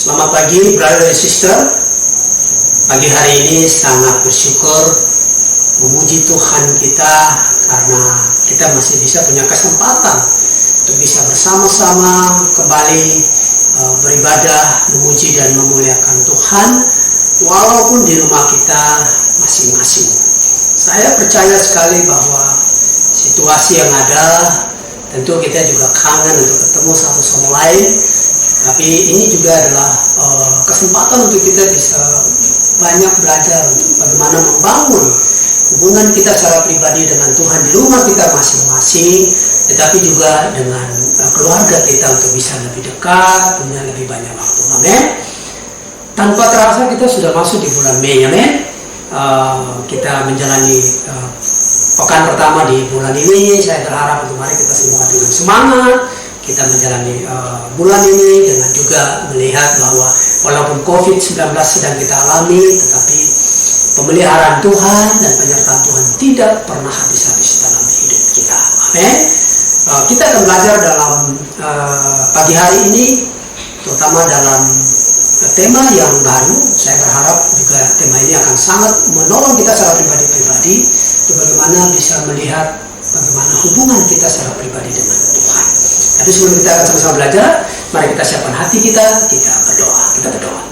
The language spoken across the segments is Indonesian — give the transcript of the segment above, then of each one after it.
Selamat pagi, brother dan sister. Pagi hari ini sangat bersyukur memuji Tuhan kita karena kita masih bisa punya kesempatan untuk bisa bersama-sama kembali beribadah, memuji dan memuliakan Tuhan walaupun di rumah kita masing-masing. Saya percaya sekali bahwa situasi yang ada, tentu kita juga kangen untuk ketemu satu sama lain. Tapi ini juga adalah kesempatan untuk kita bisa banyak belajar bagaimana membangun hubungan kita secara pribadi dengan Tuhan di rumah kita masing-masing, tetapi juga dengan keluarga kita untuk bisa lebih dekat, punya lebih banyak waktu. Amin. Tanpa terasa kita sudah masuk di bulan Mei. Amin. Kita menjalani pekan pertama di bulan ini. Saya berharap untuk mari kita semua dengan semangat kita menjalani bulan ini dengan juga melihat bahwa walaupun COVID-19 sedang kita alami, tetapi pemeliharaan Tuhan dan penyertaan Tuhan tidak pernah habis-habis dalam hidup kita. Amin. Kita akan belajar dalam pagi hari ini, terutama dalam tema yang baru. Saya berharap juga tema ini akan sangat menolong kita secara pribadi-pribadi untuk bagaimana bisa melihat bagaimana hubungan kita secara pribadi dengan Tuhan. Tapi sebelum kita akan sama-sama belajar, mari kita siapkan hati kita berdoa. Kita berdoa.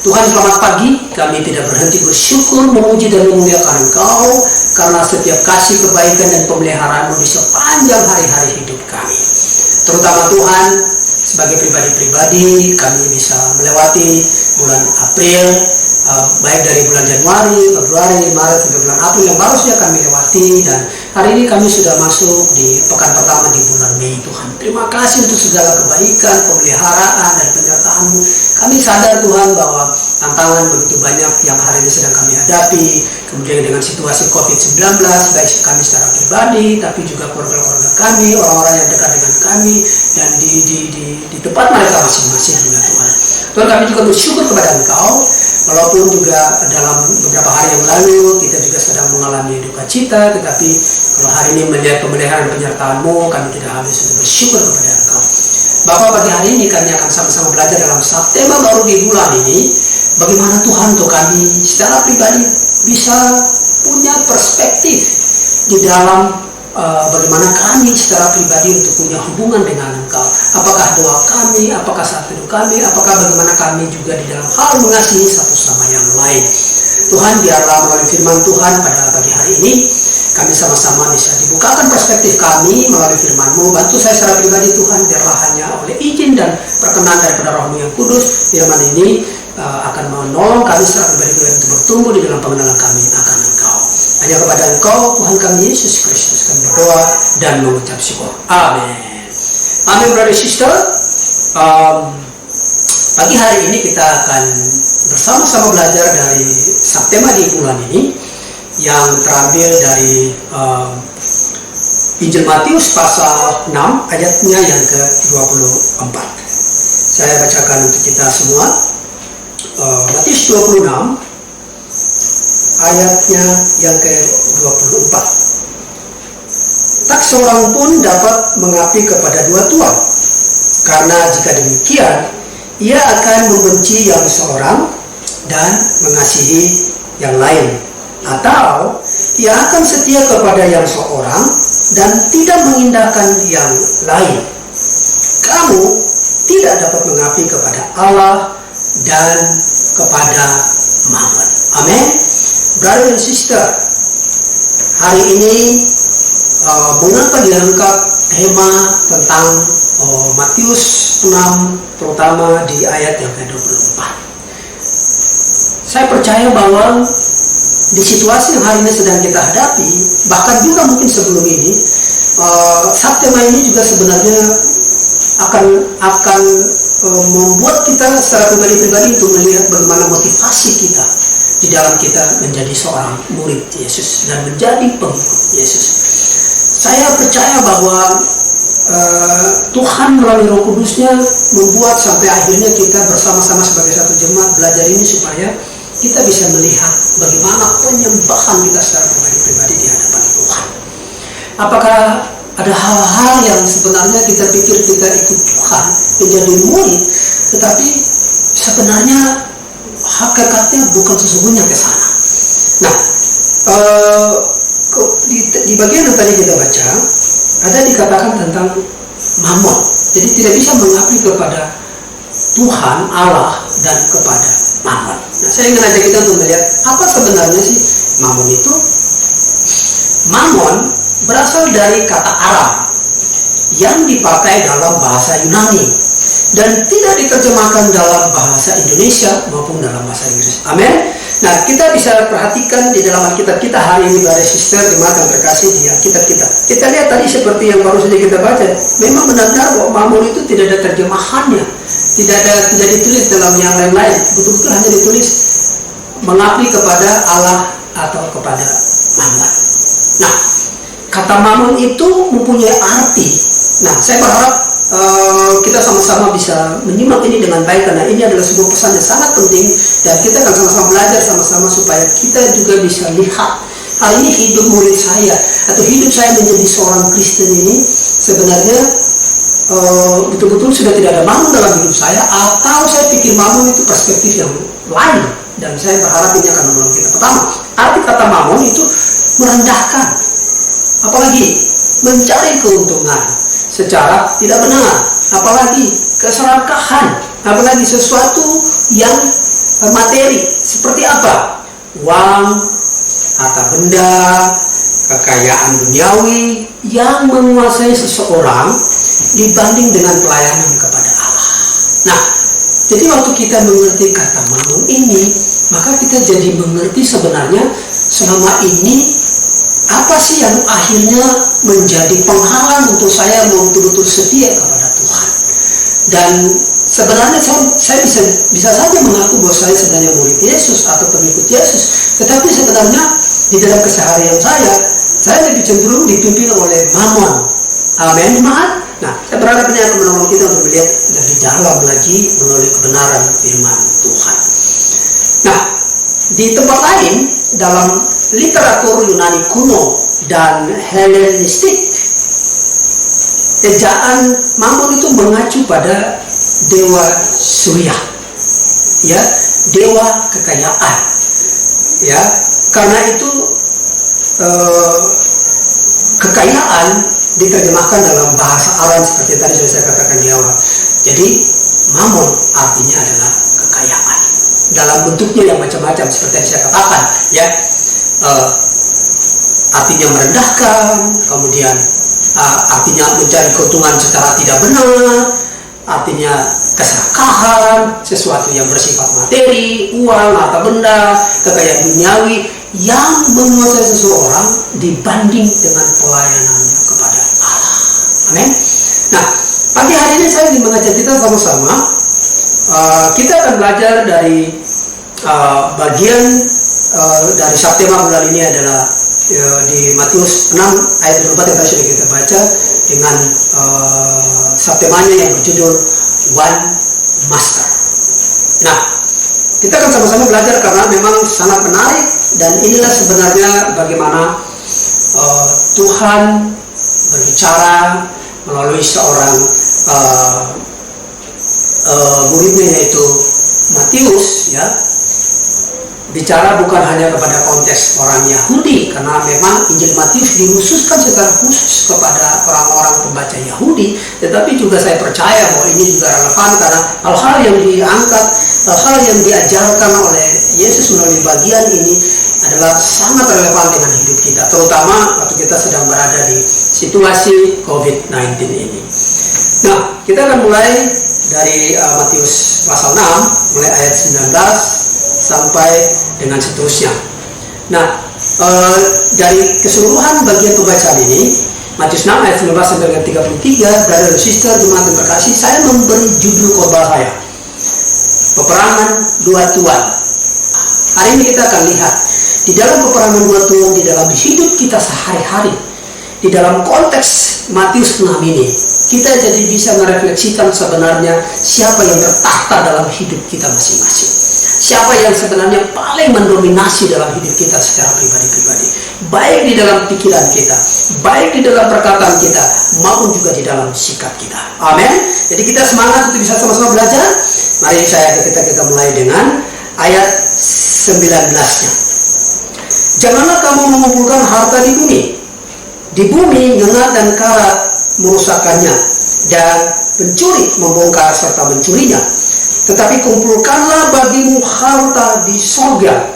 Tuhan, selamat pagi. Kami tidak berhenti bersyukur, memuji dan memuliakan Engkau karena setiap kasih, kebaikan dan pemeliharaan-Mu di sepanjang hari-hari hidup kami. Terutama Tuhan, sebagai pribadi-pribadi kami bisa melewati bulan April, baik dari bulan Januari, Februari, Maret sampai bulan April yang baru saja kami lewati, dan hari ini kami sudah masuk di pekan pertama di bulan Mei. Tuhan, terima kasih untuk segala kebaikan, pemeliharaan dan penyertaan-Mu. Kami sadar Tuhan bahwa tantangan begitu banyak yang hari ini sedang kami hadapi, kemudian dengan situasi COVID-19, baik kami secara pribadi, tapi juga keluarga-keluarga kami, orang-orang yang dekat dengan kami, dan di tempat mereka masing-masing juga Tuhan. Tuhan, kami juga bersyukur kepada Engkau, walaupun juga dalam beberapa hari yang lalu kita juga sedang mengalami duka cita, tetapi kalau hari ini melihat pemeliharaan penyertaan-Mu, kami tidak habis untuk bersyukur kepada Engkau. Bapak, pagi hari ini kami akan sama-sama belajar dalam tema baru di bulan ini, bagaimana Tuhan untuk kami secara pribadi bisa punya perspektif di dalam bagaimana kami secara pribadi untuk punya hubungan dengan Engkau. Apakah doa kami, apakah saat teduh kami, apakah bagaimana kami juga di dalam hal mengasihi satu sama yang lain. Tuhan, biarlah melalui firman Tuhan pada pagi hari ini kami sama-sama bisa dibukakan perspektif kami melalui firman-Mu. Bantu saya secara pribadi Tuhan, biarlah hanya oleh izin dan perkenan daripada Roh-Mu yang kudus, firman ini akan menolong kami secara pribadi untuk bertumbuh di dalam pengenalan kami akan Engkau. Hanya kepada Engkau Tuhan kami Yesus Kristus kami berdoa dan mengucap syukur. Amin. Amin, brother sister. Pagi hari ini kita akan bersama-sama belajar dari subtema di bulan ini yang terambil dari Injil Matius pasal 6 ayatnya yang ke-24. Saya bacakan untuk kita semua. Matius 26 ayatnya yang ke-24. Tak seorang pun dapat mengabdi kepada dua tuan, karena jika demikian ia akan membenci yang seorang dan mengasihi yang lain, atau ia akan setia kepada yang seorang dan tidak mengindahkan yang lain. Kamu tidak dapat mengabdi kepada Allah dan kepada Mammon. Amin. Brother dan sister, hari ini mengapa diangkat tema tentang Matius 6, terutama di ayat yang ke-24. Saya percaya bahwa di situasi yang hari ini sedang kita hadapi, bahkan juga mungkin sebelum ini, subtema ini juga sebenarnya akan membuat kita secara pribadi-pribadi untuk melihat bagaimana motivasi kita di dalam kita menjadi seorang murid Yesus dan menjadi pengikut Yesus. Saya percaya bahwa Tuhan melalui Roh Kudus-Nya membuat sampai akhirnya kita bersama-sama sebagai satu jemaat belajar ini supaya kita bisa melihat bagaimana penyembahan kita secara pribadi-pribadi di hadapan Tuhan. Apakah ada hal-hal yang sebenarnya kita pikir kita ikut Tuhan menjadi murid, tetapi sebenarnya hakikatnya bukan sesungguhnya ke sana. Nah, di bagian yang tadi kita baca ada dikatakan tentang mamon. Jadi tidak bisa mengabdi kepada Tuhan Allah dan kepada mamon. Nah, saya ingin ajak kita untuk melihat apa sebenarnya sih mamon itu. Mamon berasal dari kata Arab yang dipakai dalam bahasa Yunani dan tidak diterjemahkan dalam bahasa Indonesia maupun dalam bahasa Inggris. Amin. Nah, kita bisa perhatikan di dalam Alkitab kita hari ini, Brother Sister, jemaat yang terkasih, di Alkitab kita. Kita lihat tadi seperti yang baru saja kita baca, memang benar-benar bahwa mamon itu tidak ada terjemahannya, tidak ditulis dalam yang lain-lain, betul-betul hanya ditulis mengabdi kepada Allah atau kepada mamon. Nah, kata mamon itu mempunyai arti. Nah, saya berharap kita sama-sama bisa menyimak ini dengan baik, karena ini adalah sebuah pesan yang sangat penting dan kita akan sama-sama belajar sama-sama supaya kita juga bisa lihat hal ini. Hidup murid saya atau hidup saya menjadi seorang Kristen ini sebenarnya betul-betul sudah tidak ada mamon dalam hidup saya, atau saya pikir mamon itu perspektif yang lain, dan saya berharap ini akan menolong kita. Pertama, arti kata mamon itu merendahkan, apalagi mencari keuntungan secara tidak benar, apalagi keserakahan, apalagi sesuatu yang materi. Seperti apa? Uang, harta benda, kekayaan duniawi yang menguasai seseorang dibanding dengan pelayanan kepada Allah. Nah, jadi waktu kita mengerti kata mamon ini, maka kita jadi mengerti sebenarnya selama ini apa sih yang akhirnya menjadi penghalang untuk saya betul-betul setia kepada Tuhan. Dan sebenarnya saya bisa saja mengaku bahwa saya sebenarnya murid Yesus atau pengikut Yesus, tetapi sebenarnya di dalam keseharian saya lebih cenderung dipimpin oleh mamon. Amin, jemaat. Nah, saya berharap ini akan menolong kita untuk melihat lebih dalam lagi melalui kebenaran firman Tuhan. Nah, di tempat lain dalam literatur Yunani kuno dan Helenistik, ejaan mamon itu mengacu pada dewa Surya, ya, dewa kekayaan, ya. Karena itu kekayaan diterjemahkan dalam bahasa Aram seperti tadi sudah saya katakan di awal. Jadi mamon artinya adalah kekayaan dalam bentuknya yang macam-macam seperti yang saya katakan, ya. Artinya merendahkan, kemudian artinya mencari keuntungan secara tidak benar, artinya keserakahan, sesuatu yang bersifat materi, uang, harta benda, kekayaan duniawi yang menguasai seseorang dibanding dengan pelayanannya kepada Allah. Amin. Nah, pagi hari ini saya ingin mengajak kita sama-sama, kita akan belajar dari bagian dari Saptema bulan ini adalah di Matius 6 ayat 24 yang tadi sudah kita baca, dengan Saptemanya yang berjudul One Master. Nah, kita akan sama-sama belajar karena memang sangat menarik, dan inilah sebenarnya bagaimana Tuhan berbicara melalui seorang muridnya yaitu Matius, ya. Bicara bukan hanya kepada konteks orang Yahudi, karena memang Injil Matius dikhususkan secara khusus kepada orang-orang pembaca Yahudi, tetapi juga saya percaya bahwa ini juga relevan karena hal-hal yang diangkat, hal-hal yang diajarkan oleh Yesus melalui bagian ini adalah sangat relevan dengan hidup kita, terutama waktu kita sedang berada di situasi COVID-19 ini. Nah, kita akan mulai dari Matius pasal 6, mulai ayat 19 sampai dengan seterusnya. Nah, dari keseluruhan bagian pembacaan ini, Matius 6 ayat 19 sampai dengan 33, Brother Sister, jemaat yang terkasih, saya memberi judul khotbah saya, Peperangan Dua Tuan. Hari ini kita akan lihat di dalam peperangan dua tuan di dalam hidup kita sehari-hari, di dalam konteks Matius 6 ini, kita jadi bisa merefleksikan sebenarnya siapa yang bertahta dalam hidup kita masing-masing. Siapa yang sebenarnya paling mendominasi dalam hidup kita secara pribadi-pribadi, baik di dalam pikiran kita, baik di dalam perkataan kita, maupun juga di dalam sikap kita. Amin. Jadi kita semangat untuk bisa sama-sama belajar. Mari kita mulai dengan ayat 19-nya. Janganlah kamu mengumpulkan harta di bumi. Di bumi ngengat dan karat merusakkannya, dan pencuri membongkar serta mencurinya. Tetapi kumpulkanlah bagimu harta di sorga.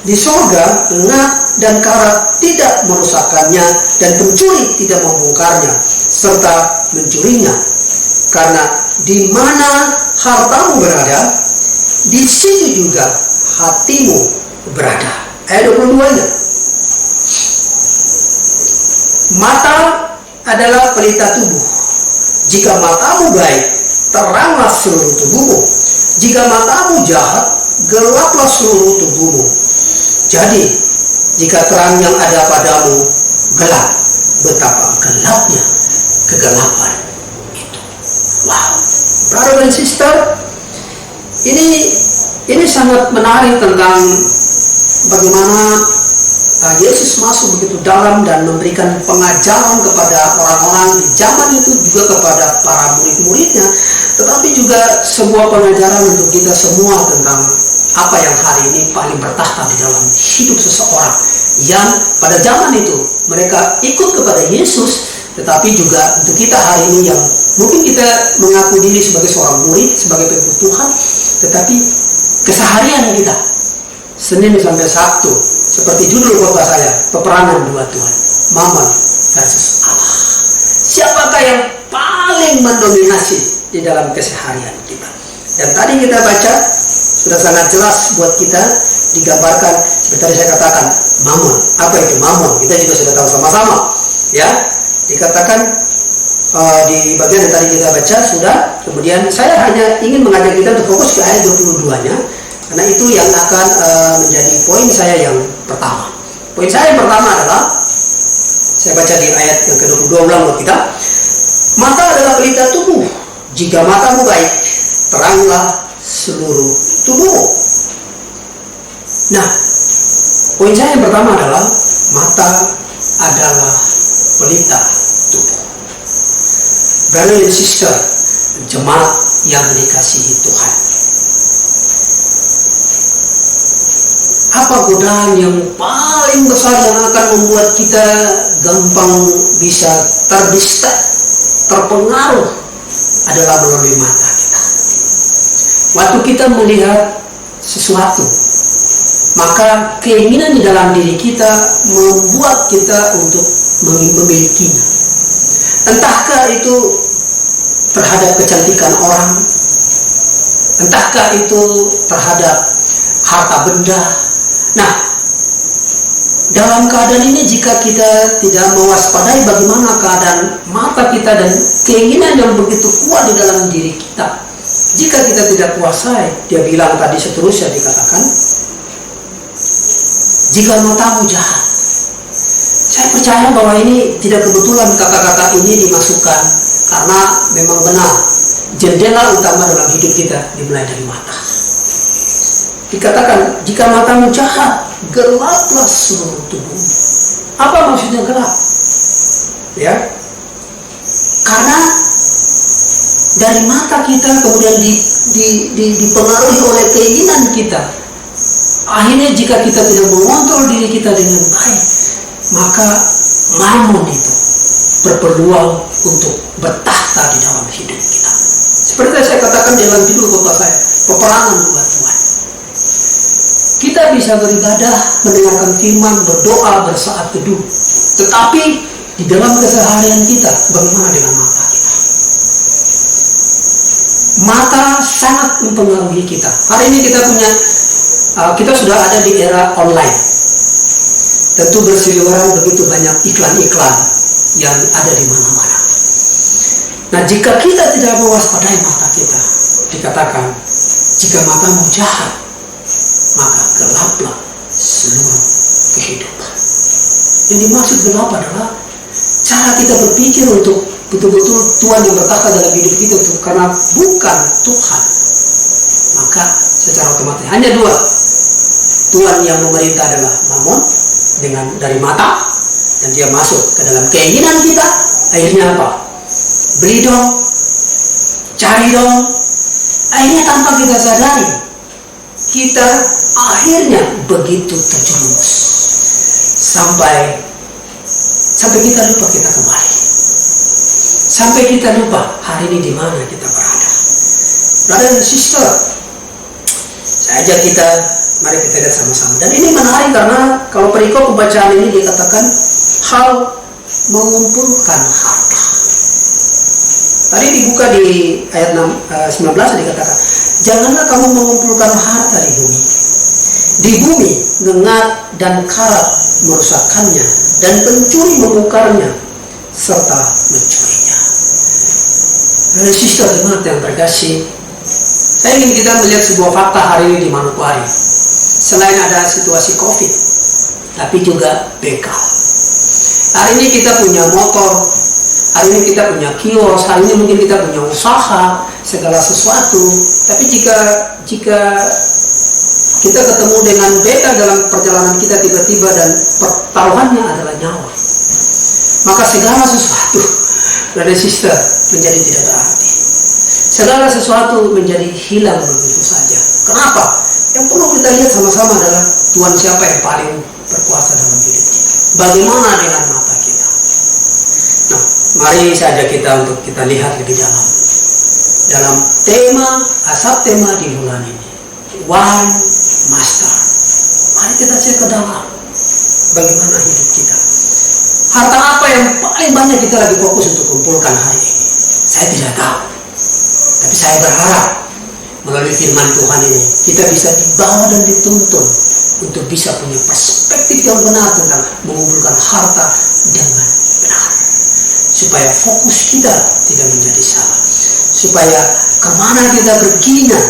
Di sorga ngengat dan karat tidak merusakkannya, dan pencuri tidak membongkarnya serta mencurinya. Karena di mana hartamu berada, di situ juga hatimu berada. Ayat 22-nya. Mata adalah pelita tubuh. Jika matamu baik, teranglah seluruh tubuhmu. Jika matamu jahat, gelaplah seluruh tubuhmu. Jadi, jika terang yang ada padamu gelap, betapa gelapnya kegelapan itu. Wow, brother and sister, ini sangat menarik tentang bagaimana Yesus masuk begitu dalam dan memberikan pengajaran kepada orang-orang di zaman itu, juga kepada para murid-muridnya, tetapi juga sebuah pengajaran untuk kita semua tentang apa yang hari ini paling bertahta di dalam hidup seseorang yang pada zaman itu mereka ikut kepada Yesus, tetapi juga untuk kita hari ini yang mungkin kita mengaku diri sebagai seorang murid, sebagai pengikut Tuhan, tetapi keseharian kita Senin sampai Sabtu, seperti judul khotbah saya, peperangan dua Tuhan, Mammon versus Allah. Siapakah yang paling mendominasi di dalam keseharian kita? Dan tadi kita baca sudah sangat jelas buat kita, digambarkan seperti tadi saya katakan, Mammon. Apa itu Mammon? Kita juga sudah tahu sama-sama, ya. Dikatakan di bagian yang tadi kita baca sudah. Kemudian saya hanya ingin mengajak kita untuk fokus ke ayat 22-nya, karena itu yang akan menjadi poin saya yang pertama. Poin saya yang pertama adalah, saya baca di ayat yang ke-22 ulang buat kita. Mata adalah pelita tubuh. Jika matamu baik, teranglah seluruh tubuhmu. Nah, poin saya yang pertama adalah mata adalah pelita tubuh. Brother and sister, jemaat yang dikasihi Tuhan, apa godaan yang paling besar yang akan membuat kita gampang bisa terdistek, terpengaruh, adalah melalui mata kita. Waktu kita melihat sesuatu, maka keinginan di dalam diri kita membuat kita untuk memilikinya. Entahkah itu terhadap kecantikan orang, entahkah itu terhadap harta benda. Nah, dalam keadaan ini jika kita tidak mewaspadai bagaimana keadaan mata kita dan keinginan yang begitu kuat di dalam diri kita, jika kita tidak kuasai, dia bilang tadi seterusnya dikatakan, jika matamu jahat. Saya percaya bahwa ini tidak kebetulan kata-kata ini dimasukkan, karena memang benar jendela utama dalam hidup kita dimulai dari mata. Dikatakan, jika matamu jahat, gelaplah seluruh tubuhmu. Apa maksudnya gelap? Ya, karena dari mata kita kemudian dipengaruhi oleh keinginan kita. Akhirnya jika kita tidak mengontrol diri kita dengan baik, maka mammon itu berpeluang untuk bertahta di dalam hidup kita. Seperti yang saya katakan dalam judul khotbah saya, peperangan dua Tuhan. Kita bisa beribadah, mendengarkan firman, berdoa, bersaat teduh, tetapi di dalam keseharian kita, bagaimana dengan mata kita? Mata sangat mempengaruhi kita. Hari ini kita sudah ada di era online. Tentu berseliweran begitu banyak iklan-iklan yang ada di mana-mana. Nah, jika kita tidak mewaspadai mata kita, dikatakan, jika matamu jahat, maka gelaplah seluruh kehidupan. Yang dimaksud gelap adalah cara kita berpikir untuk betul-betul Tuhan yang bertahta dalam hidup kita itu, karena bukan Tuhan, maka secara otomatis hanya dua. Tuhan yang memerintah adalah mammon dari mata, dan dia masuk ke dalam keinginan kita. Akhirnya apa? Beli dong, cari dong. Akhirnya tanpa kita sadari, kita akhirnya begitu terjerumus sampai kita lupa kita kembali, sampai kita lupa hari ini di mana kita berada. Brother dan sister, saya ajak kita, mari kita lihat sama-sama. Dan ini menarik karena kalau perikop pembacaan ini dikatakan hal mengumpulkan harta. Tadi dibuka di ayat 19 dikatakan, janganlah kamu mengumpulkan harta di bumi. Di bumi ngengat dan karat merusakkannya, dan pencuri mengukarnya serta mencurinya. Dari sister jemaat yang terkasih, saya ingin kita melihat sebuah fakta hari ini di Manokwari. Selain ada situasi COVID, tapi juga begal. Hari ini kita punya motor, hari ini kita punya kios, hari ini mungkin kita punya usaha, segala sesuatu. Tapi jika kita ketemu dengan begal dalam perjalanan kita tiba-tiba dan pertaruhannya adalah nyawa, maka segala sesuatu dari sister menjadi tidak berarti. Segala sesuatu menjadi hilang begitu saja. Kenapa? Yang perlu kita lihat sama-sama adalah Tuhan siapa yang paling berkuasa dalam hidup kita. Bagaimana dengan mata kita? Nah, mari saja kita untuk kita lihat lebih dalam tema di bulan ini. One Master. Mari kita cek ke dalam bagaimana hidup kita. Harta apa yang paling banyak kita lagi fokus untuk kumpulkan hari ini? Saya tidak tahu. Tapi saya berharap melalui firman Tuhan ini kita bisa dibawa dan dituntun untuk bisa punya perspektif yang benar tentang mengumpulkan harta dengan benar, supaya fokus kita tidak menjadi salah, supaya kemana kita berginya,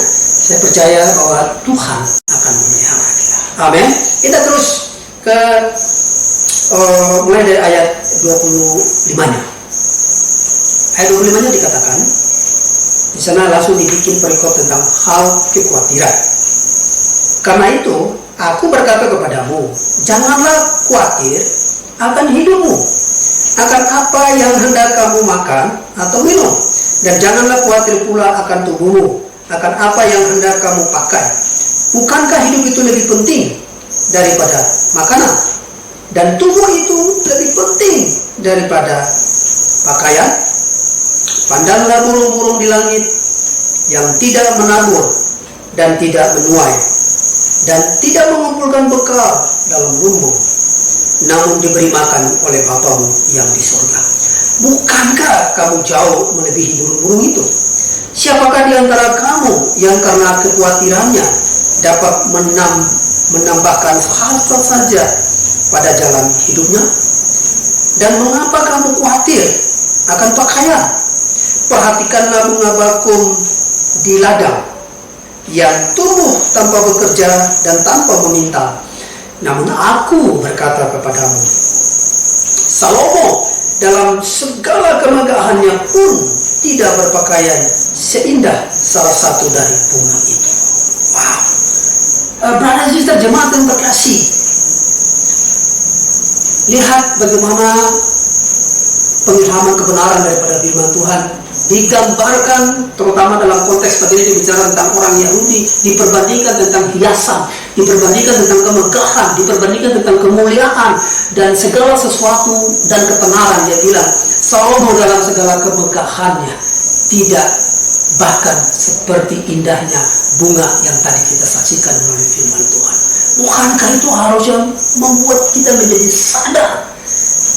saya percaya bahwa Tuhan akan memelihara kita. Amin. Kita terus ke mulai dari ayat 25-nya. Ayat 25-nya dikatakan, di sana langsung dibikin perikop tentang hal kekhawatiran. Karena itu, aku berkata kepadamu, janganlah khawatir akan hidupmu, akan apa yang hendak kamu makan atau minum, dan janganlah khawatir pula akan tubuhmu, akan apa yang hendak kamu pakai. Bukankah hidup itu lebih penting daripada makanan, dan tubuh itu lebih penting daripada pakaian? Pandanglah burung-burung di langit yang tidak menabur dan tidak menuai dan tidak mengumpulkan bekal dalam lumbung, namun diberi makan oleh Bapamu yang di surga. Bukankah kamu jauh melebihi burung-burung itu? Siapakah di antara kamu yang karena kekhawatirannya dapat menambahkan sehasta saja pada jalan hidupnya? Dan mengapa kamu khawatir akan pakaian? Perhatikanlah bunga bakung di ladang yang tumbuh tanpa bekerja dan tanpa meminta. Namun aku berkata kepadamu, Salomo dalam segala kemegahannya pun tidak berpakaian seindah salah satu dari bunga itu. Wow. Brother and sister jemaat yang terkasih, lihat bagaimana pengilhaman kebenaran daripada firman Tuhan digambarkan, terutama dalam konteks seperti ini bicara tentang orang Yahudi, diperbandingkan tentang hiasan, diperbandingkan tentang kemegahan, diperbandingkan tentang kemuliaan dan segala sesuatu dan ketenaran. Dia bilang Salomo dalam segala kemegahannya tidak bahkan seperti indahnya bunga yang tadi kita saksikan melalui firman Tuhan. Bukankah itu harusnya membuat kita menjadi sadar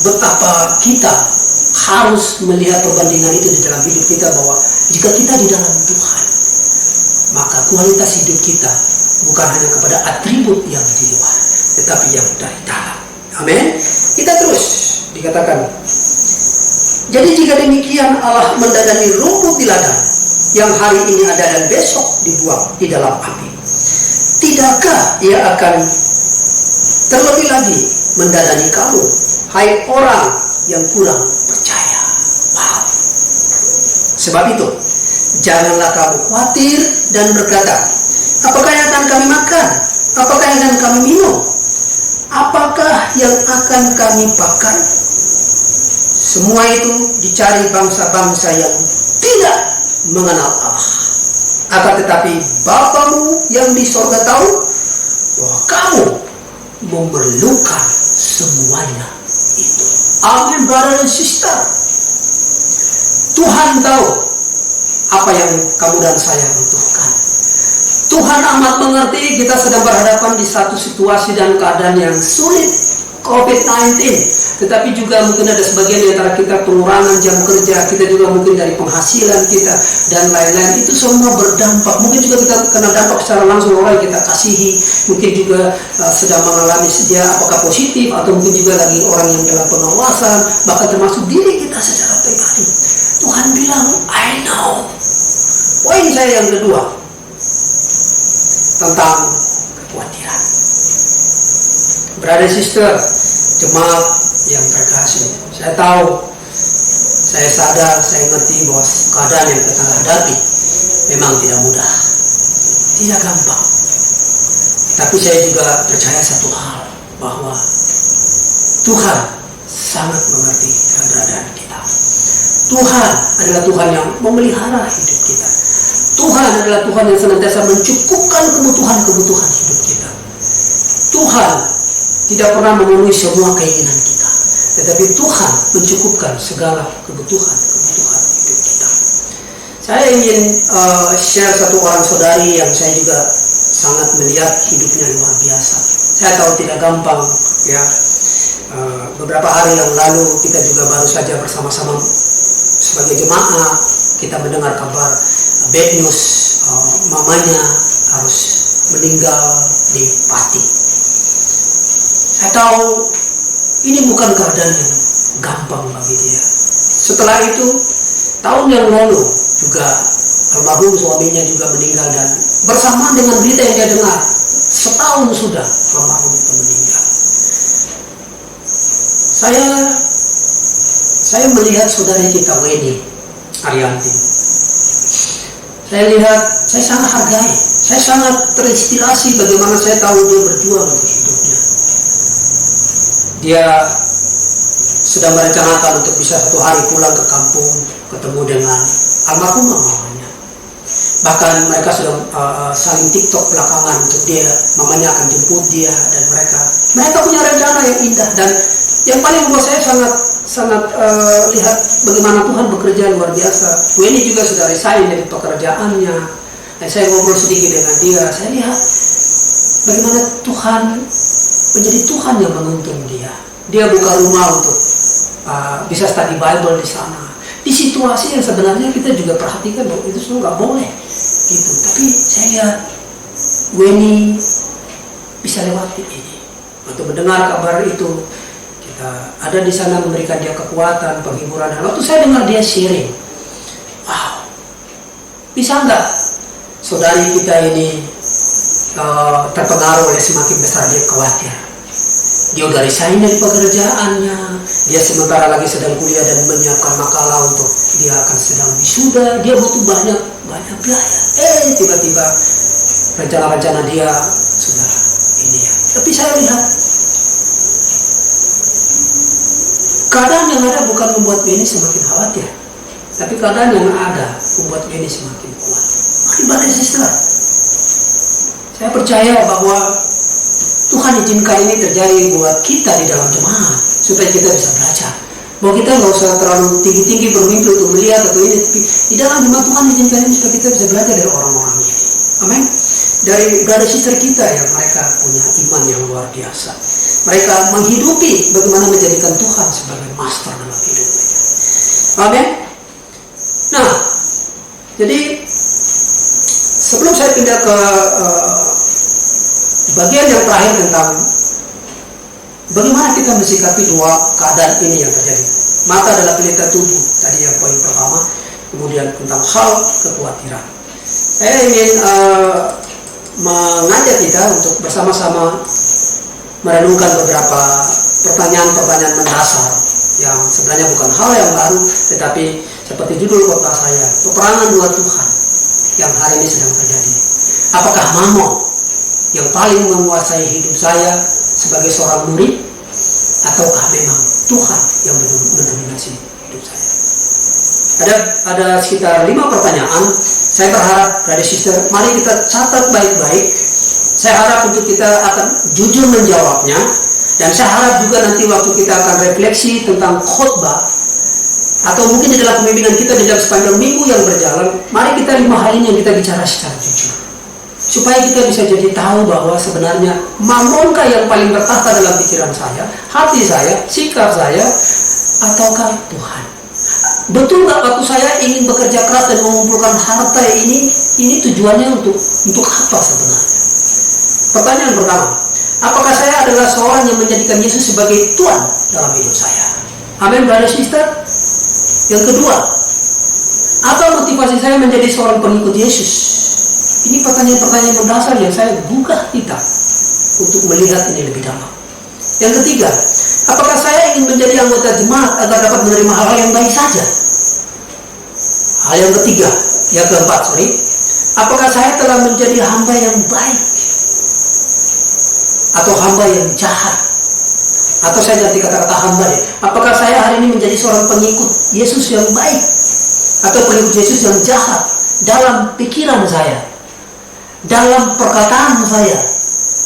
betapa kita harus melihat perbandingan itu di dalam hidup kita, bahwa jika kita di dalam Tuhan, maka kualitas hidup kita bukan hanya kepada atribut yang di luar, tetapi yang dari dalam. Amin. Kita terus dikatakan, jadi jika demikian Allah mendadani rumput di ladang yang hari ini ada dan besok dibuang di dalam api, tidakkah Ia akan terlebih lagi mendadani kamu, hai orang yang kurang percaya? Wow. Sebab itu, janganlah kamu khawatir dan berkata, apakah yang akan kami makan? Apakah yang akan kami minum? Apakah yang akan kami pakai? Semua itu dicari bangsa-bangsa yang tidak mengenal Allah. Akan tetapi Bapamu yang di sorga tahu bahwa kamu memerlukan semuanya itu. Amin, brother dan sister. Tuhan tahu apa yang kamu dan saya butuhkan. Tuhan amat mengerti kita sedang berhadapan di satu situasi dan keadaan yang sulit, COVID-19. Tetapi juga mungkin ada sebagian di antara kita pengurangan jam kerja, kita juga mungkin dari penghasilan kita dan lain-lain. Itu semua berdampak. Mungkin juga kita kena dampak secara langsung orang yang kita kasihi. Mungkin juga sedang mengalami dia apakah positif atau mungkin juga lagi orang yang dalam pengawasan, bahkan termasuk diri kita secara pribadi. Tuhan bilang, I know. Poin saya yang kedua tentang kekhawatiran. Brother sister, jemaat yang terkasih, saya tahu, saya sadar, saya ngerti bahwa keadaan yang kita hadapi memang tidak mudah, tidak gampang. Tapi saya juga percaya satu hal, bahwa Tuhan sangat mengerti keberadaan kita. Tuhan adalah Tuhan yang memelihara hidup kita. Tuhan adalah Tuhan yang senantiasa mencukupkan kebutuhan-kebutuhan hidup kita. Tuhan tidak pernah memenuhi semua keinginan kita, tetapi Tuhan mencukupkan segala kebutuhan-kebutuhan hidup kita. Saya ingin share satu orang saudari yang saya juga sangat melihat hidupnya luar biasa. Saya tahu tidak gampang, ya. Beberapa hari yang lalu kita juga baru saja bersama-sama sebagai jemaah kita mendengar kabar bad news, mamanya harus meninggal di Pati. Saya tahu ini bukan keadaan yang gampang bagi dia. Setelah itu tahun yang lalu juga almarhum suaminya juga meninggal, dan bersamaan dengan berita yang dia dengar, setahun sudah almarhum itu meninggal. Saya melihat saudari kita Weni Arianti. Saya lihat, saya sangat hargai, saya sangat terinspirasi bagaimana saya tahu dia berjuang untuk hidupnya. Dia sedang merencanakan untuk bisa satu hari pulang ke kampung, ketemu dengan almarhum mamanya. Bahkan mereka sudah saling TikTok belakangan untuk dia, mamanya akan jemput dia, dan mereka punya rencana yang indah. Dan yang paling membuat saya sangat lihat bagaimana Tuhan bekerja luar biasa. Weni juga sudah resign dari pekerjaannya, dan saya ngobrol sedikit dengan dia. Saya lihat bagaimana Tuhan menjadi Tuhan yang menuntun dia. Dia buka rumah untuk bisa study Bible di sana. Di situasi yang sebenarnya kita juga perhatikan bahwa itu semua nggak boleh, gitu. Tapi saya lihat Weni bisa lewati ini. Waktu mendengar kabar itu, kita ada di sana memberikan dia kekuatan, penghiburan. Dan waktu saya dengar dia sharing, wow, bisa nggak saudari kita ini terpengaruh oleh semakin besar dia khawatir. Dia udah resign dari pekerjaannya, dia sementara lagi sedang kuliah dan menyiapkan makalah untuk dia akan sedang wisuda, dia butuh banyak biaya. Tiba-tiba rencana-rencana dia sudah ini ya. Tapi saya lihat keadaan yang ada bukan membuat Weni semakin khawatir, tapi keadaan yang ada membuat Weni semakin kuat. Ibadah sister, saya percaya bahwa Tuhan izinkan ini terjadi buat kita di dalam jemaat, supaya kita bisa belajar. Bahwa kita nggak usah terlalu tinggi-tinggi bermimpi untuk melihat atau ini, tapi di dalam jemaat Tuhan izinkan ini supaya kita bisa belajar dari orang-orang ini. Amin. Dari brother sister kita yang mereka punya iman yang luar biasa. Mereka menghidupi bagaimana menjadikan Tuhan sebagai master dalam hidup mereka. Amin. Nah, jadi sebelum saya pindah ke bagian yang terakhir tentang bagaimana kita mensikapi dua keadaan ini yang terjadi. Mata adalah pelita tubuh, tadi yang poin pertama. Kemudian tentang hal kekhawatiran. Saya ingin mengajak kita untuk bersama-sama merenungkan beberapa pertanyaan-pertanyaan mendasar yang sebenarnya bukan hal yang baru, tetapi seperti judul khotbah saya, peperangan dua Tuhan yang hari ini sedang terjadi. Apakah Mamon yang paling menguasai hidup saya sebagai seorang murid, ataukah memang Tuhan yang mendominasi hidup saya? Ada sekitar 5 pertanyaan. Saya berharap, brother sister, mari kita catat baik-baik. Saya harap untuk kita akan jujur menjawabnya. Dan saya harap juga nanti waktu kita akan refleksi tentang khotbah, atau mungkin di dalam pembimbingan kita di dalam sepanjang minggu yang berjalan, mari kita 5 hal ini yang kita bicara secara jujur, supaya kita bisa jadi tahu bahwa sebenarnya mamonkah yang paling bertahta dalam pikiran saya, hati saya, sikap saya, ataukah Tuhan? Betul nggak waktu saya ingin bekerja keras dan mengumpulkan harta ini tujuannya untuk apa sebenarnya? Pertanyaan pertama, apakah saya adalah seorang yang menjadikan Yesus sebagai Tuhan dalam hidup saya? Amin, brother sister. Yang kedua, apa motivasi saya menjadi seorang pengikut Yesus? Ini pertanyaan-pertanyaan mendasar yang saya buka kita untuk melihat ini lebih dalam. Yang ketiga, apakah saya ingin menjadi anggota jemaat agar dapat menerima hal-hal yang baik saja? Hal yang ketiga, yang keempat, apakah saya telah menjadi hamba yang baik atau hamba yang jahat? Atau saya ganti kata-kata hamba deh. Apakah saya hari ini menjadi seorang pengikut Yesus yang baik atau pengikut Yesus yang jahat dalam pikiran saya, dalam perkataan saya,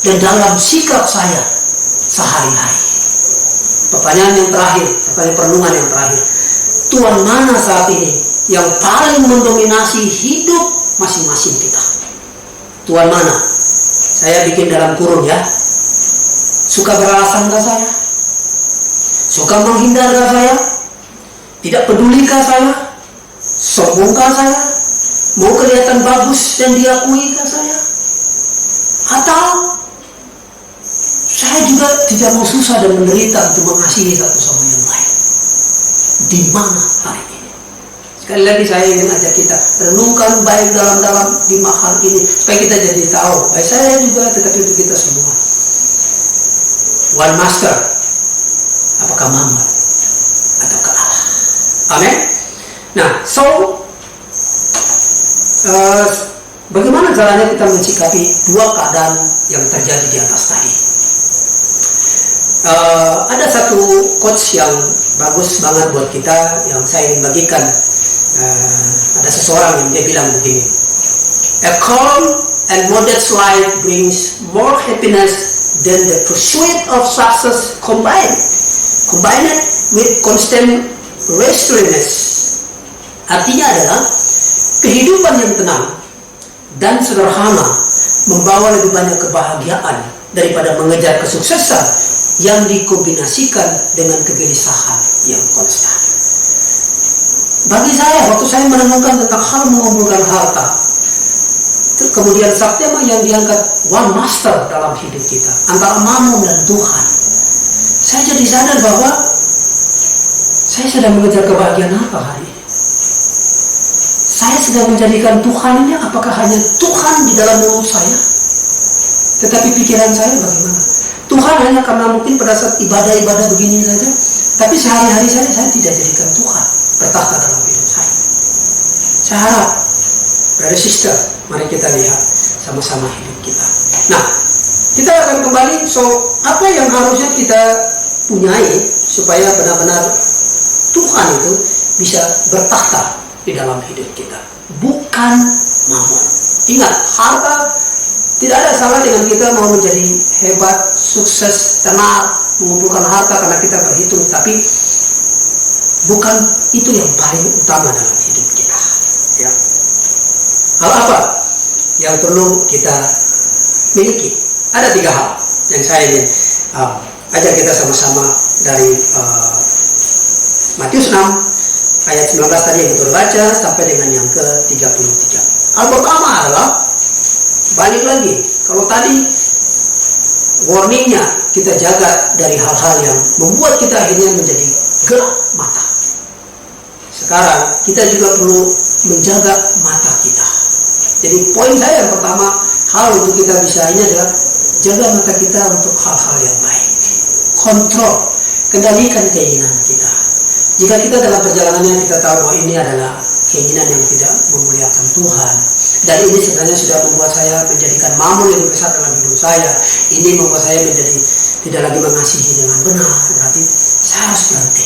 dan dalam sikap saya sehari-hari? Pertanyaan yang terakhir, pertanyaan perenungan yang terakhir, Tuhan mana saat ini yang paling mendominasi hidup masing-masing kita? Tuhan mana? Saya bikin dalam kurung ya. Suka beralasan gak saya? Suka menghindarkah saya? Tidak pedulikah saya? Sombongkah saya? Mau kelihatan bagus dan diakuikah saya? Atau saya juga tidak mau susah dan menderita untuk mengasihi satu sama yang lain? Di mana hari ini? Sekali lagi saya ingin ajak kita renungkan baik dalam 5 hal ini, supaya kita jadi tahu, baik saya juga tetapi untuk kita semua. One master, apakah Mammon ataukah Allah? Amin. Nah, bagaimana caranya kita mensikapi 2 keadaan yang terjadi di atas tadi? Ada satu quotes yang bagus banget buat kita yang saya ingin bagikan. Ada seseorang yang dia bilang begini, a calm and modest life brings more happiness than the pursuit of success combined with constant restlessness. Artinya adalah kehidupan yang tenang dan sederhana membawa lebih banyak kebahagiaan daripada mengejar kesuksesan yang dikombinasikan dengan kegelisahan yang konstan. Bagi saya, waktu saya merenungkan tentang hal mengumpulkan harta, kemudian Satyama yang diangkat one master dalam hidup kita antara Mammon dan Tuhan, saya jadi sadar bahwa saya sedang mengejar kebahagiaan apa hari ini? Saya sedang menjadikan Tuhan ini apakah hanya Tuhan di dalam mulut saya, tetapi pikiran saya bagaimana? Tuhan hanya karena mungkin pada saat ibadah-ibadah begini saja, tapi sehari-hari saya tidak jadikan Tuhan bertahta dalam hidup saya. Saya harap, brother sister, mari kita lihat sama-sama hidup kita. Nah, kita akan kembali, apa yang harusnya kita punyai supaya benar-benar Tuhan itu bisa bertahta di dalam hidup kita, bukan Mammon. Ingat, harta, tidak ada salah dengan kita mau menjadi hebat, sukses, tenar, mengumpulkan harta karena kita berhitung, tapi bukan itu yang paling utama dalam hidup kita. Ya. Hal apa yang perlu kita miliki? Ada 3 hal yang saya ingin ajak kita sama-sama dari Matius 6 ayat 19 tadi yang kita baca sampai dengan yang ke-33. Hal pertama adalah balik lagi. Kalau tadi warningnya kita jaga dari hal-hal yang membuat kita akhirnya menjadi gelap mata. Sekarang kita juga perlu menjaga mata kita. Jadi poin saya yang pertama, hal untuk kita bisa ini adalah jaga mata kita untuk hal-hal yang baik. Kontrol, kendalikan keinginan kita. Jika kita dalam perjalanannya kita tahu bahwa ini adalah keinginan yang tidak memuliakan Tuhan, dan ini sebenarnya sudah membuat saya menjadikan Mammon lebih besar dalam hidup saya, ini membuat saya menjadi tidak lagi mengasihi dengan benar, berarti saya harus berhenti.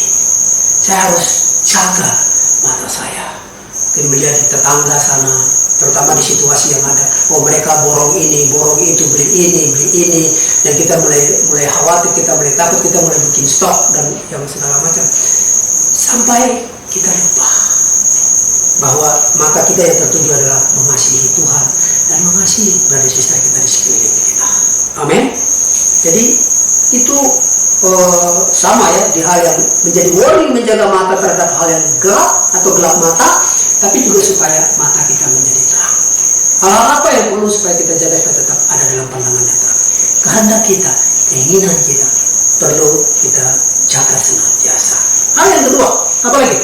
Saya harus jaga mata saya. Kemudian di tetangga sana, terutama di situasi yang ada. Oh, mereka borong ini, borong itu, beli ini, dan kita mulai khawatir, kita mulai takut, kita mulai bikin stok dan yang segala macam. Sampai kita lupa bahwa mata kita yang tertuju adalah mengasihi Tuhan dan mengasihi brother sister kita di sekeliling kita. Amin. Jadi itu sama ya, di hal yang menjadi warning, menjaga mata terhadap hal yang gelap atau gelap mata, tapi juga supaya mata kita menjadi terang. Hal apa yang perlu supaya kita jaga supaya tetap ada dalam pandangan yang terang? Kehendak kita, keinginan kita perlu kita jaga senantiasa. Hal yang kedua, apa lagi?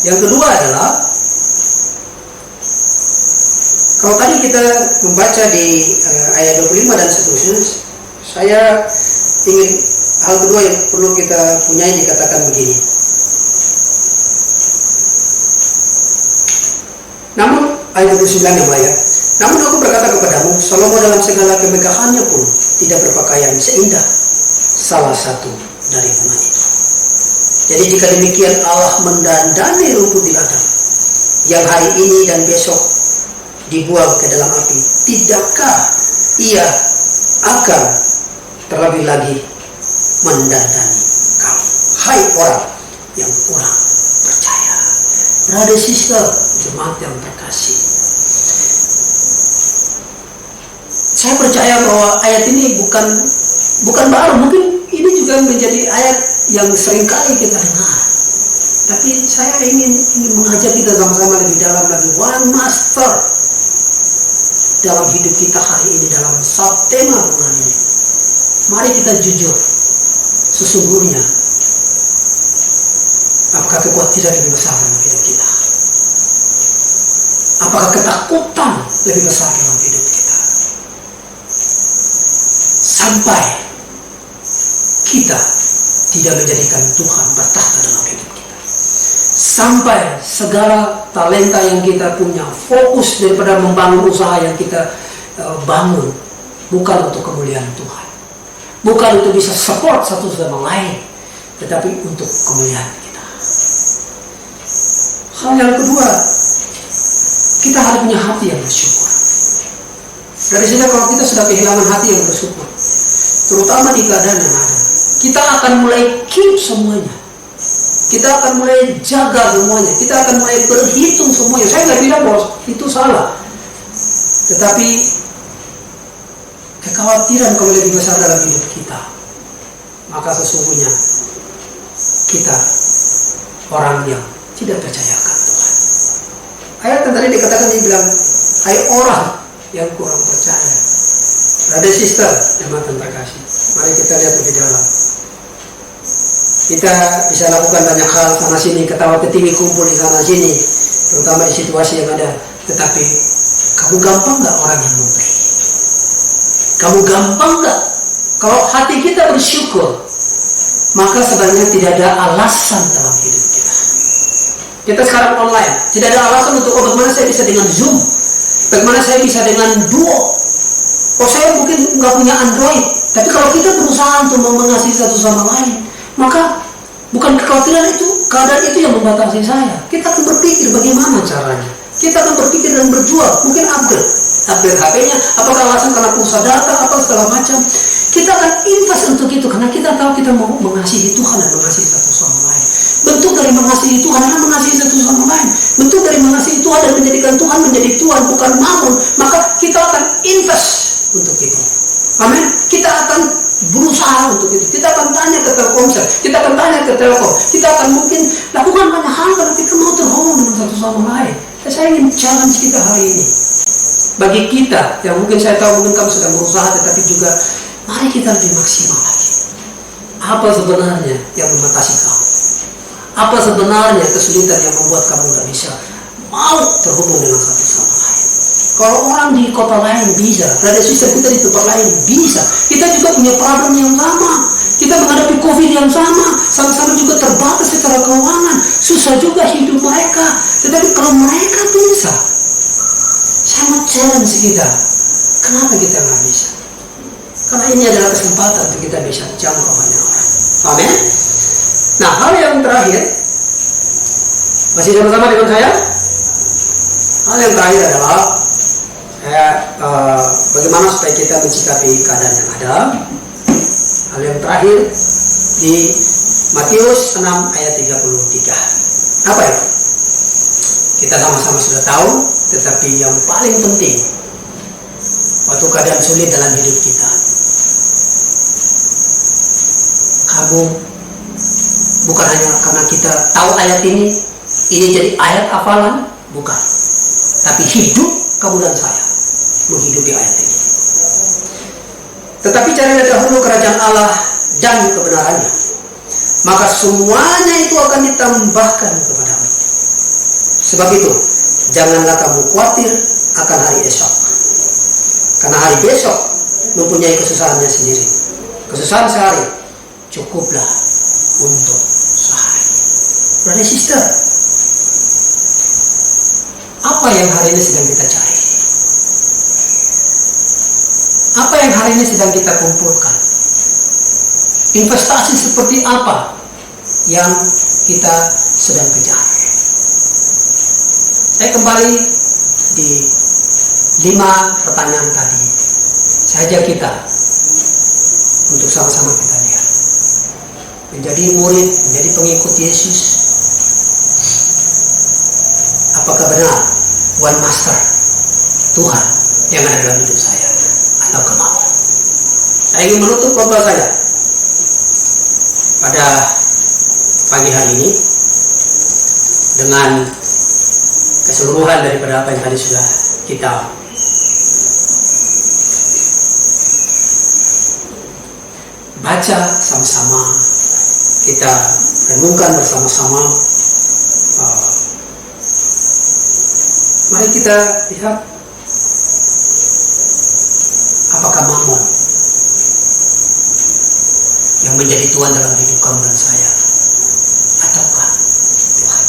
Yang kedua adalah, kalau tadi kita membaca di ayat 25 dan seterusnya, saya ingin hal kedua yang perlu kita punyai dikatakan begini. Namun ayat 29 yang lain, namun aku berkata kepadamu, Salomo dalam segala kemegahannya pun tidak berpakaian seindah salah satu dari bunga itu. Jadi jika demikian Allah mendandani rumput di ladang yang hari ini dan besok dibuang ke dalam api, tidakkah ia akan terlebih lagi mendandani kamu, hai orang yang kurang percaya. Brother sister, jemaat yang terkasih, saya percaya bahwa ayat ini bukan baru, mungkin ini juga menjadi ayat yang seringkali kita dengar. Tapi saya ingin mengajak kita sama-sama lebih dalam lagi. One master dalam hidup kita hari ini, dalam subtema bulan ini. Mari kita jujur, sesungguhnya apakah kekhawatiran lebih besar dalam hidup kita? Apakah ketakutan lebih besar dalam hidup kita? Sampai kita tidak menjadikan Tuhan bertahta dalam hidup kita. Sampai segala talenta yang kita punya, fokus daripada membangun usaha yang kita bangun, bukan untuk kemuliaan Tuhan, bukan untuk bisa support satu sama lain, tetapi untuk kemuliaan kita. Hal yang kedua, kita harus punya hati yang bersyukur. Dari sini kalau kita sudah kehilangan hati yang bersyukur, terutama di keadaan yang ada, kita akan mulai keep semuanya, kita akan mulai jaga semuanya, kita akan mulai berhitung semuanya. Saya nggak bilang bahwa itu salah, tetapi kekhawatiran kalau lebih besar dalam hidup kita, maka sesungguhnya kita orang yang tidak percaya akan Tuhan. Ayat yang tadi dikatakan, dia bilang, hai orang yang kurang percaya. Brother sister, jemaat yang terkasih, mari kita lihat lebih dalam. Kita bisa lakukan banyak hal sana sini, ketawa ketiwi kumpul di sana sini, terutama di situasi yang ada. Tetapi kamu gampang nggak orang yang memberi? Kamu gampang nggak? Kalau hati kita bersyukur, maka sebenarnya tidak ada alasan dalam hidup kita. Kita sekarang online, tidak ada alasan untuk bagaimana saya bisa dengan Zoom, bagaimana saya bisa dengan Duo. Oh, saya mungkin nggak punya Android, tapi kalau kita berusaha untuk mengasihi satu sama lain, maka bukan kekhawatiran itu, keadaan itu yang membatasi saya. Kita akan berpikir bagaimana caranya. Kita akan berpikir dan berjuang, mungkin upgrade HP-nya, apakah alasan karena pulsa data, apa segala macam. Kita akan invest untuk itu, karena kita tahu kita mau mengasihi Tuhan dan mengasihi satu sama lain. Bentuk dari mengasihi Tuhan adalah mengasihi satu sama lain. Bentuk dari mengasihi Tuhan dan menjadikan Tuhan menjadi Tuhan, bukan mamun. Maka kita akan invest untuk itu. Amin. Kita akan berusaha untuk itu. Kita akan tanya ke Telkomsel, kita akan tanya ke Telkom, kita akan mungkin lakukan banyak hal karena kita mau terhubung dengan satu sama lain. Dan saya ingin challenge kita hari ini, bagi kita yang mungkin saya tahu mungkin kamu sedang berusaha, tetapi juga mari kita lebih maksimal lagi. Apa sebenarnya yang membatasi kamu? Apa sebenarnya kesulitan yang membuat kamu tidak bisa mau terhubung dengan satu sama lain? Kalau orang di kota lain bisa, ada sistem kita di tempat lain bisa. Kita juga punya problem yang sama. Kita menghadapi COVID yang sama-sama juga terbatas secara keuangan. Susah juga hidup mereka. Tetapi kalau mereka bisa, saya mau challenge kita. Kenapa kita nggak bisa? Karena ini adalah kesempatan untuk kita bisa jangkau banyak orang. Amin. Nah, hal yang terakhir, masih sama-sama dengan saya? Hal yang terakhir adalah bagaimana supaya kita mensikapi keadaan yang ada. Hal yang terakhir di Matius 6 ayat 33. Apa itu? Kita sama-sama sudah tahu, tetapi yang paling penting waktu keadaan sulit dalam hidup kita, kamu bukan hanya karena kita tahu ayat ini jadi ayat hafalan, bukan. Tapi hidup kamu dan saya menghidupi ayat ini. Tetapi carilah dahulu kerajaan Allah dan kebenarannya, maka semuanya itu akan ditambahkan kepadamu. Sebab itu, janganlah kamu khawatir akan hari esok, karena hari besok mempunyai kesusahannya sendiri. Kesusahan sehari cukuplah untuk sehari. Brother sister, apa yang hari ini sedang kita cari? Apa yang hari ini sedang kita kumpulkan? Investasi seperti apa yang kita sedang kejar? Saya kembali di 5 pertanyaan tadi. Saya ajak kita untuk sama-sama kita lihat. Menjadi murid, menjadi pengikut Yesus, apakah benar one master, Tuhan yang ada dalam hidup saya, atau kemau? Saya ingin menutup khotbah saya pada pagi hari ini dengan keseluruhan daripada apa yang tadi sudah kita baca sama-sama, kita renungkan bersama-sama. Mari kita lihat, apakah Mammon yang menjadi Tuhan dalam hidup kamu dan saya, ataukah Tuhan?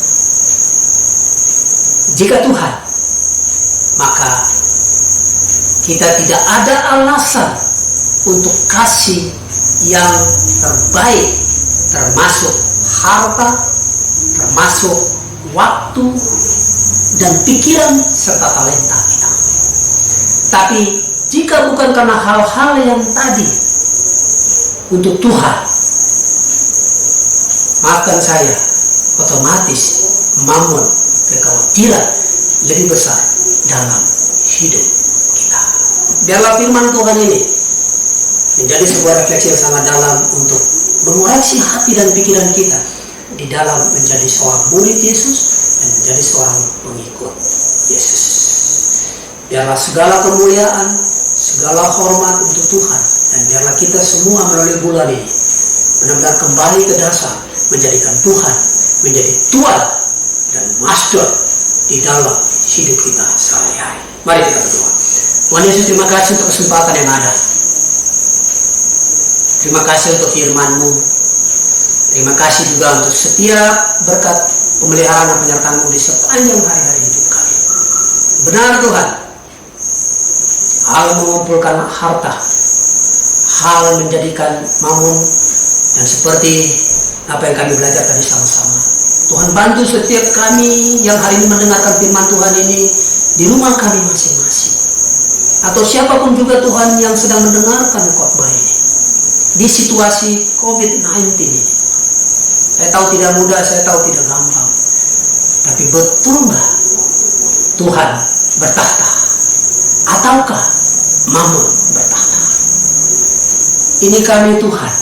Jika Tuhan, maka kita tidak ada alasan untuk kasih yang terbaik, termasuk harta, termasuk waktu dan pikiran serta talenta kita. Tapi jika bukan karena hal-hal yang tadi untuk Tuhan, maafkan saya, otomatis Mammon, kekhawatiran lebih besar dalam hidup kita. Biarlah firman Tuhan ini menjadi sebuah refleksi yang sangat dalam untuk mengoreksi hati dan pikiran kita di dalam menjadi seorang murid Yesus dan menjadi seorang pengikut Yesus. Biarlah segala kemuliaan, segala hormat untuk Tuhan, dan biarlah kita semua melalui bulan ini benar-benar kembali ke dasar, menjadikan Tuhan menjadi Tuhan dan Master di dalam hidup kita sehari-hari. Mari kita berdoa. Tuhan Yesus, terima kasih untuk kesempatan yang ada. Terima kasih untuk firman-Mu. Terima kasih juga untuk setiap berkat pemeliharaan dan penyertaan-Mu di sepanjang hari-hari hidup kami. Benar Tuhan, hal mengumpulkan harta, hal menjadikan Mammon, dan seperti apa yang kami belajar tadi sama-sama, Tuhan bantu setiap kami yang hari ini mendengarkan firman Tuhan ini di rumah kami masing-masing, atau siapapun juga Tuhan yang sedang mendengarkan khotbah ini di situasi COVID-19 ini. Saya tahu tidak mudah, saya tahu tidak gampang, tapi betullah Tuhan bertahta, ataukah Mammon bertahta? Ini kami Tuhan,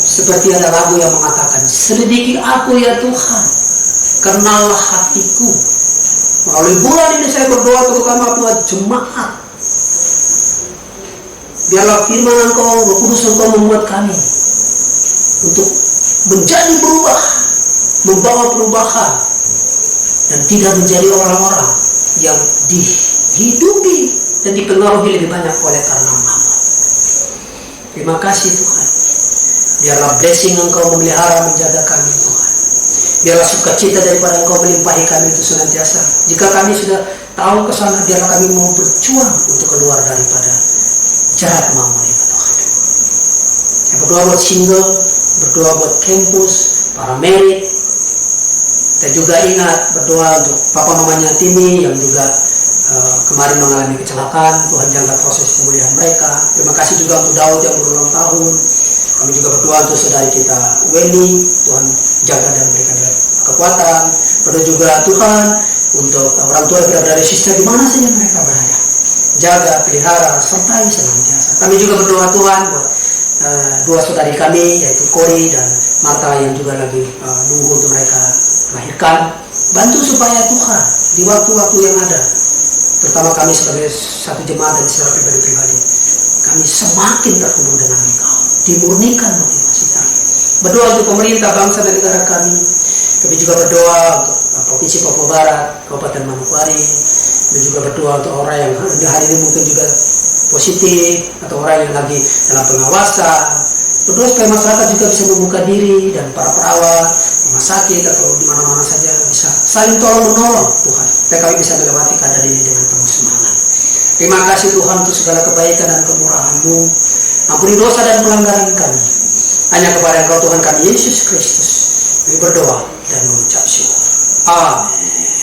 seperti ada lagu yang mengatakan, selidiki aku ya Tuhan, kenallah hatiku. Melalui bulan ini saya berdoa terutama buat jemaat. Biarlah firman Engkau, Roh Kudus Engkau membuat kami untuk menjadi berubah, membawa perubahan, dan tidak menjadi orang-orang yang dihidupi dan dipengaruhi lebih banyak oleh karena Mammon. Terima kasih Tuhan. Biarlah blessing Engkau memelihara, menjaga kami Tuhan. Biarlah sukacita daripada Engkau melimpahi kami itu senantiasa. Jika kami sudah tahu ke sana, biarlah kami mau berjuang untuk keluar daripada jarak Mammon itu Tuhan. Saya berdoa buat single, berdoa buat kampus, para merit. Kita juga ingat berdoa untuk papa mamanya Timi yang juga kemarin mengalami kecelakaan. Tuhan jaga proses pemulihan mereka. Terima kasih juga untuk Daud yang berulang tahun. Kami juga berdoa untuk saudari kita Weni, Tuhan jaga dan berikan dia kekuatan. Berdoa juga Tuhan untuk orang tua yang berada di sister di mana saja mereka berada. Jaga, pelihara, sertai senantiasa. Kami juga berdoa Tuhan buat dua saudari kami yaitu Kori dan Marta yang juga lagi nunggu untuk mereka melahirkan. Bantu supaya Tuhan di waktu-waktu yang ada, terutama kami sebagai satu jemaat dan secara pribadi-pribadi, kami semakin terhubung dengan Engkau, dimurnikan motivasi kami. Berdoa untuk pemerintah bangsa dan negara kami. Kami juga berdoa untuk Provinsi Papua Barat, Kabupaten Manokwari, dan juga berdoa untuk orang yang hari ini mungkin juga positif atau orang yang lagi dalam pengawasan. Berdoa supaya masyarakat juga bisa membuka diri dan para perawat, rumah sakit atau di mana-mana saja bisa saling tolong-menolong Tuhan. Supaya kami bisa melewati keadaan ini dengan penuh semangat. Terima kasih Tuhan untuk segala kebaikan dan kemurahan-Mu. Ampuni dosa dan pelanggaran kami. Hanya kepada Engkau Tuhan kami Yesus Kristus kami berdoa dan mengucap syukur. Amin.